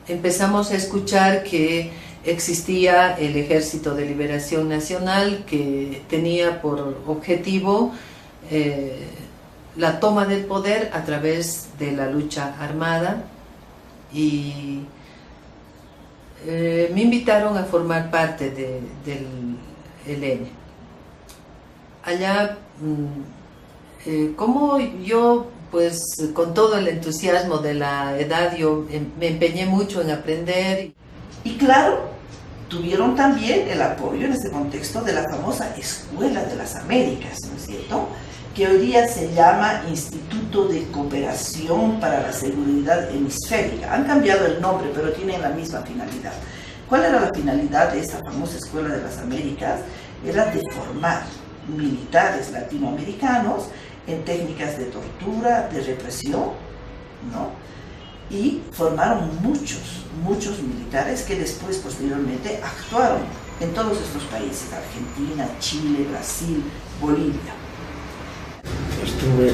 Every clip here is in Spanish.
empezamos a escuchar que existía el Ejército de Liberación Nacional, que tenía por objetivo la toma del poder a través de la lucha armada, y me invitaron a formar parte del ELN. Allá, como yo, pues con todo el entusiasmo de la edad, yo me empeñé mucho en aprender. Y claro, tuvieron también el apoyo en este contexto de la famosa Escuela de las Américas, ¿no es cierto?, que hoy día se llama Instituto de Cooperación para la Seguridad Hemisférica. Han cambiado el nombre, pero tienen la misma finalidad. ¿Cuál era la finalidad de esta famosa Escuela de las Américas? Era de formar militares latinoamericanos en técnicas de tortura, de represión, ¿no? Y formaron muchos militares que después, posteriormente, actuaron en todos estos países: Argentina, Chile, Brasil, Bolivia. Estuve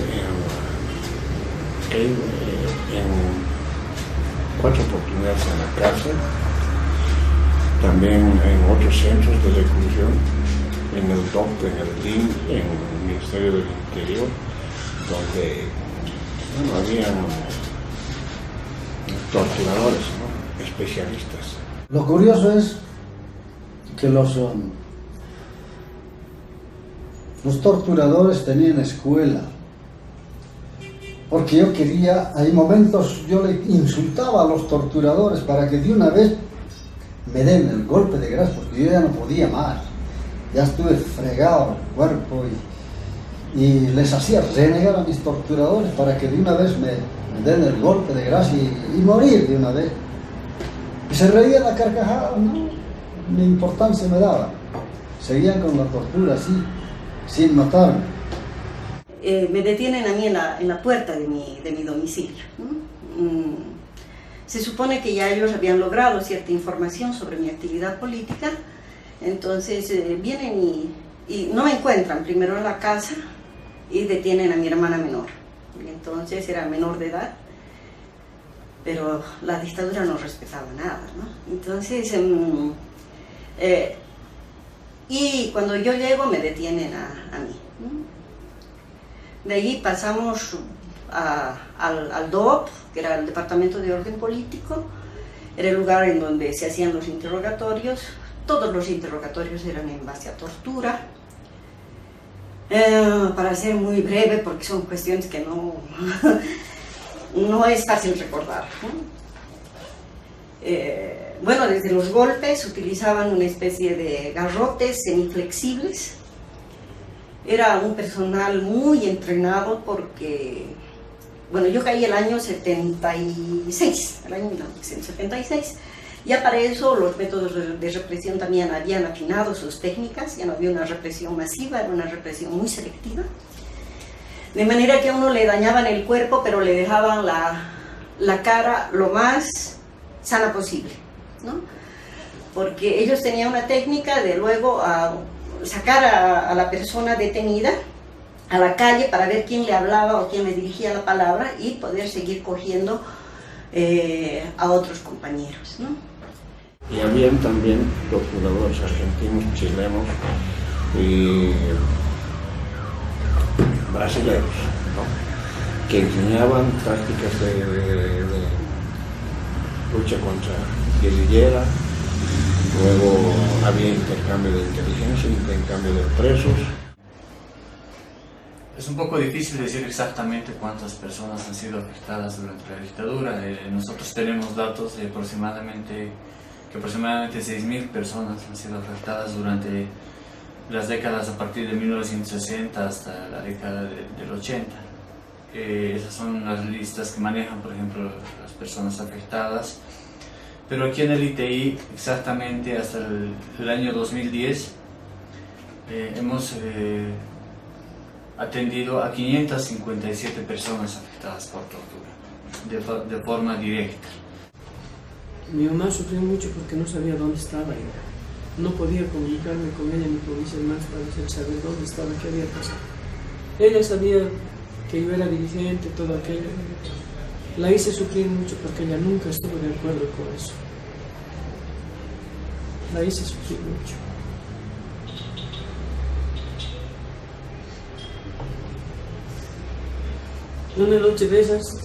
en 4 oportunidades en la cárcel, también en otros centros de reclusión, en el DOC, en el DIM, en el Ministerio del Interior, donde habían torturadores, ¿no?, especialistas. Lo curioso es que los torturadores tenían escuela, porque yo quería, hay momentos, yo le insultaba a los torturadores para que de una vez me den el golpe de gracia, porque yo ya no podía más, ya estuve fregado el cuerpo, y les hacía renegar a mis torturadores para que de una vez me den el golpe de gracia y morir de una vez. Y se reían a carcajadas, ¿no? Ni importancia me daba, seguían con la tortura así, sin matarme. Me detienen a mí en la puerta de mi domicilio, ¿no? Se supone que ya ellos habían logrado cierta información sobre mi actividad política, entonces vienen y no me encuentran primero en la casa y detienen a mi hermana menor. Entonces era menor de edad, pero la dictadura no respetaba nada, ¿no? Entonces, y cuando yo llego me detienen a mí, ¿no? De allí pasamos al DOP, que era el Departamento de Orden Político. Era el lugar en donde se hacían los interrogatorios. Todos los interrogatorios eran en base a tortura. Para ser muy breve, porque son cuestiones que no es fácil recordar, ¿no? Bueno, desde los golpes utilizaban una especie de garrotes semiflexibles. Era un personal muy entrenado porque, bueno, yo caí el año 76, el año 1976. Ya para eso los métodos de represión también habían afinado sus técnicas, ya no había una represión masiva, era una represión muy selectiva. De manera que a uno le dañaban el cuerpo, pero le dejaban la cara lo más sana posible, ¿no? Porque ellos tenían una técnica de luego sacar a la persona detenida a la calle para ver quién le hablaba o quién le dirigía la palabra y poder seguir cogiendo a otros compañeros, ¿no? Y habían también torturadores argentinos, chilenos y brasileños, ¿no?, que enseñaban tácticas de lucha contra guerrillera. Luego había intercambio de inteligencia, intercambio de presos. Es un poco difícil decir exactamente cuántas personas han sido afectadas durante la dictadura. Nosotros tenemos datos de aproximadamente 6.000 personas han sido afectadas durante las décadas a partir de 1960 hasta la década del 80. Esas son las listas que manejan, por ejemplo, las personas afectadas. Pero aquí en el ITI, exactamente hasta el año 2010, hemos atendido a 557 personas afectadas por tortura, de forma directa. Mi mamá sufrió mucho porque no sabía dónde estaba ella. No podía comunicarme con ella ni con mis hermanos para saber dónde estaba, qué había pasado. Ella sabía que yo era dirigente, todo aquello, La hice sufrir mucho porque ella nunca estuvo de acuerdo con eso. La hice sufrir mucho. Una noche de esas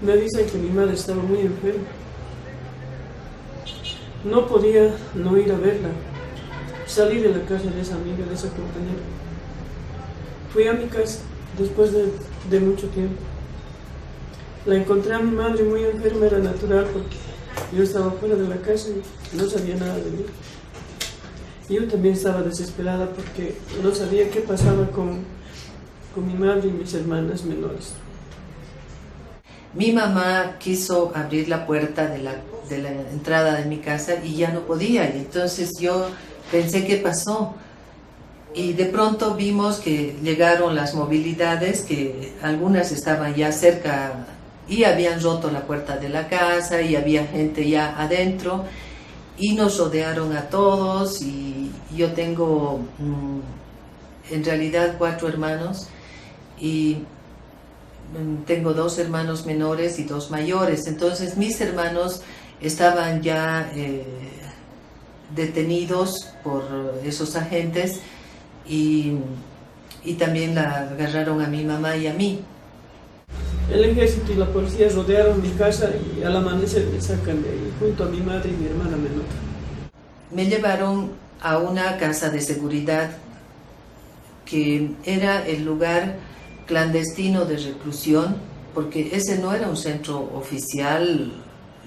me avisan que mi madre estaba muy enferma. No podía no ir a verla. Salí de la casa de esa amiga, de esa compañera. Fui a mi casa después de mucho tiempo. La encontré a mi madre muy enferma, era natural porque yo estaba fuera de la casa y no sabía nada de mí. Yo también estaba desesperada porque no sabía qué pasaba con mi madre y mis hermanas menores. Mi mamá quiso abrir la puerta de la entrada de mi casa y ya no podía, y entonces yo pensé qué pasó, y de pronto vimos que llegaron las movilidades, que algunas estaban ya cerca y habían roto la puerta de la casa y había gente ya adentro y nos rodearon a todos. Y yo tengo en realidad 4 hermanos y tengo 2 hermanos menores y 2 mayores. Entonces mis hermanos estaban ya detenidos por esos agentes y también la agarraron a mi mamá y a mí. El ejército y la policía rodearon mi casa y al amanecer me sacan de ahí junto a mi madre y mi hermana menor. Me llevaron a una casa de seguridad que era el lugar clandestino de reclusión, porque ese no era un centro oficial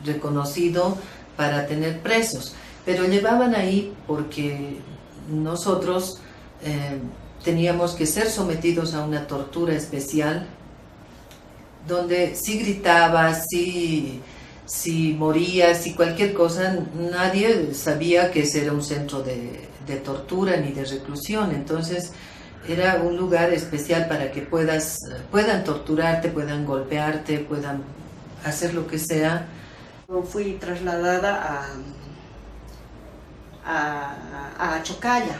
reconocido para tener presos, pero llevaban ahí porque nosotros teníamos que ser sometidos a una tortura especial, donde si gritabas, si morías, si cualquier cosa, nadie sabía que ese era un centro de tortura ni de reclusión. Entonces era un lugar especial para que puedan torturarte, puedan golpearte, puedan hacer lo que sea. Fui trasladada a Chocalla.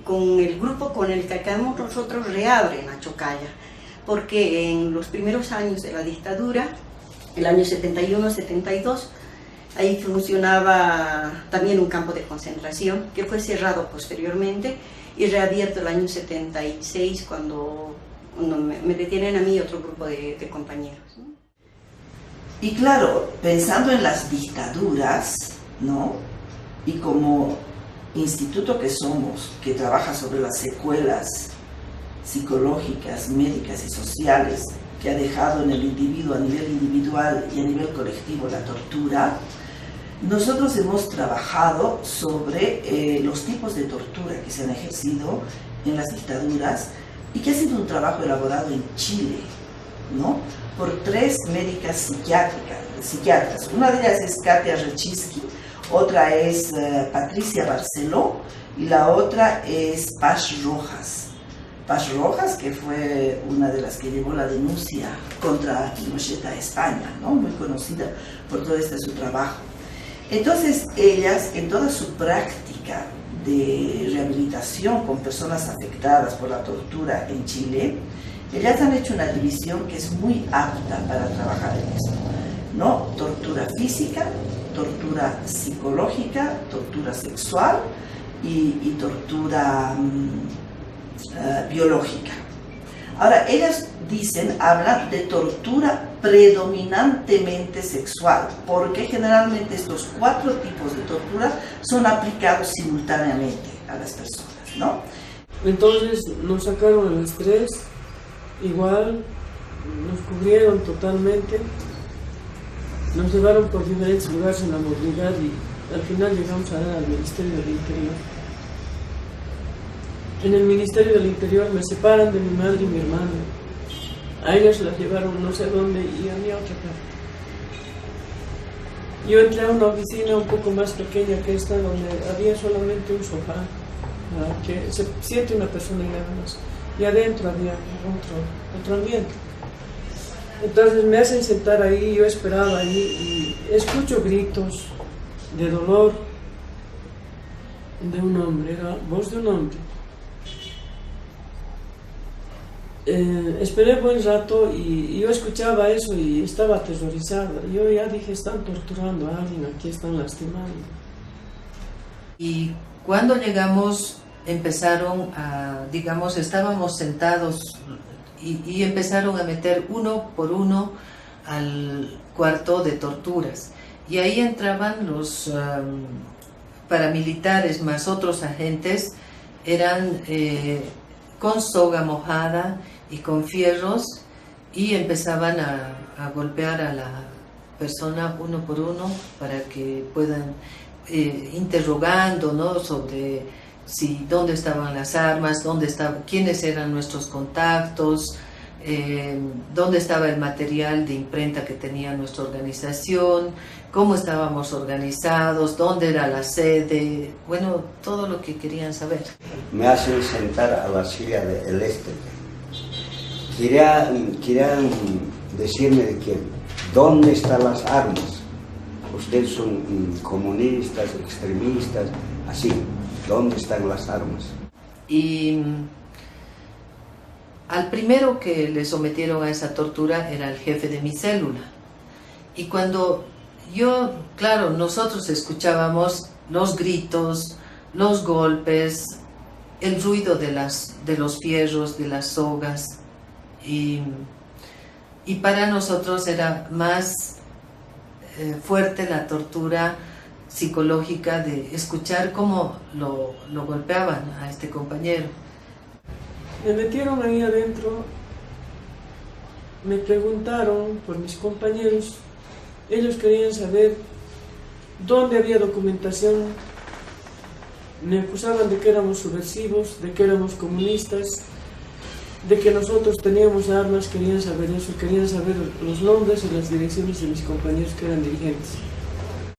Con el grupo con el que acabamos nosotros reabren a Chocalla, porque en los primeros años de la dictadura, el año 71-72, ahí funcionaba también un campo de concentración que fue cerrado posteriormente y reabierto el año 76 cuando me detienen a mí y otro grupo de compañeros, ¿no? Y claro, pensando en las dictaduras, ¿no? Y como instituto que somos, que trabaja sobre las secuelas psicológicas, médicas y sociales que ha dejado en el individuo a nivel individual y a nivel colectivo la tortura, nosotros hemos trabajado sobre los tipos de tortura que se han ejercido en las dictaduras y que ha sido un trabajo elaborado en Chile, ¿no? Por 3 médicas psiquiatras. Una de ellas es Katia Rechinsky, otra es Patricia Barceló y la otra es Paz Rojas. Paz Rojas, que fue una de las que llevó la denuncia contra Pinochet a España, ¿no? Muy conocida por todo su trabajo. Entonces ellas, en toda su práctica de rehabilitación con personas afectadas por la tortura en Chile, ellas han hecho una división que es muy apta para trabajar en esto, ¿no? Tortura física, tortura psicológica, tortura sexual y tortura biológica. Ahora, ellas hablan de tortura predominantemente sexual, porque generalmente estos 4 tipos de tortura son aplicados simultáneamente a las personas, ¿no? Entonces nos sacaron a las 3, igual, nos cubrieron totalmente, nos llevaron por diferentes lugares en la movilidad y al final llegamos a dar al Ministerio del Interior. En el Ministerio del Interior me separan de mi madre y mi hermana. A ellas las llevaron no sé dónde y a mí a otra parte. Yo entré a una oficina un poco más pequeña que esta, donde había solamente un sofá, que se siente una persona y nada más. Y adentro había otro ambiente. Entonces me hacen sentar ahí, yo esperaba ahí y escucho gritos de dolor de un hombre, era voz de un hombre. Esperé buen rato y yo escuchaba eso y estaba aterrorizada. Yo ya dije, están torturando a alguien, aquí están lastimando. Y cuando llegamos empezaron digamos, estábamos sentados y empezaron a meter uno por uno al cuarto de torturas. Y ahí entraban los paramilitares más otros agentes, eran con soga mojada y con fierros, y empezaban a golpear a la persona uno por uno para que puedan interrogando, ¿no?, sobre dónde estaban las armas, quiénes eran nuestros contactos, dónde estaba el material de imprenta que tenía nuestra organización, cómo estábamos organizados, dónde era la sede, bueno, todo lo que querían saber. Me hacen sentar a la silla del este. Querían decirme de que dónde están las armas. Ustedes son comunistas, extremistas, así. ¿Dónde están las armas? Y al primero que le sometieron a esa tortura era el jefe de mi célula. Y cuando claro, nosotros escuchábamos los gritos, los golpes, el ruido de los fierros, de las sogas, y para nosotros era más fuerte la tortura psicológica de escuchar cómo lo golpeaban a este compañero. Me metieron ahí adentro, me preguntaron por mis compañeros, ellos querían saber dónde había documentación, me acusaban de que éramos subversivos, de que éramos comunistas, de que nosotros teníamos armas, querían saber eso, querían saber los nombres y las direcciones de mis compañeros que eran dirigentes.